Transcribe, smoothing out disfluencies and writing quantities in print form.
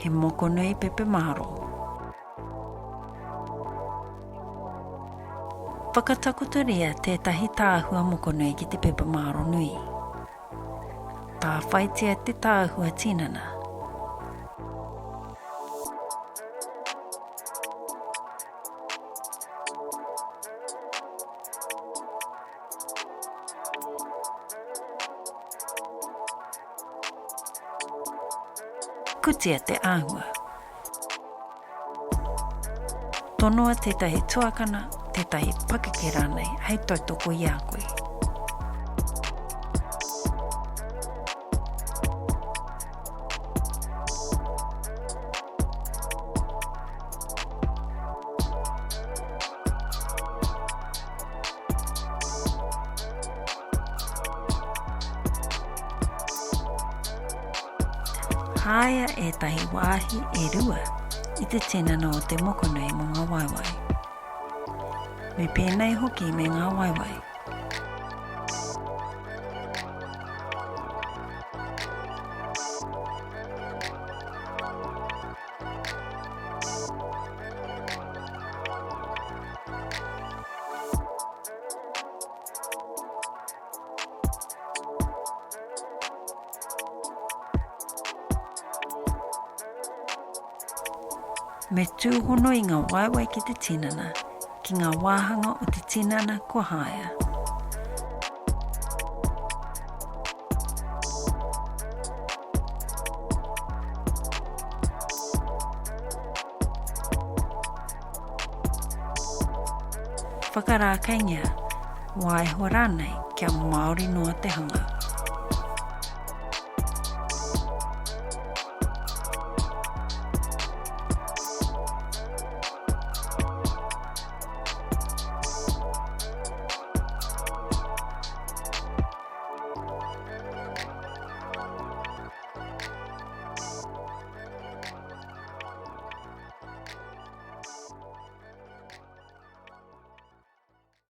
he moko nui pepe maro. Whakatakutoria tētahi tāhua moko nui ki te pepe maro nui. Tā whaitia te tāhua tinana. Kutia te āhua. Tonoa tētahi tuakana, tētahi pakeke rānei, hei tautoko i a koe. Haia e tahi wāhi e rua i te tinana o te mokonui mo ngā waiwai. Me pēnei hoki me ngā waiwai. Me tūhono i ngā waiwai ki te tinana, ki ngā wāhanga o te tinana ko haia. Whakarākaingia, waiho rānei kia Māori noa te hanga.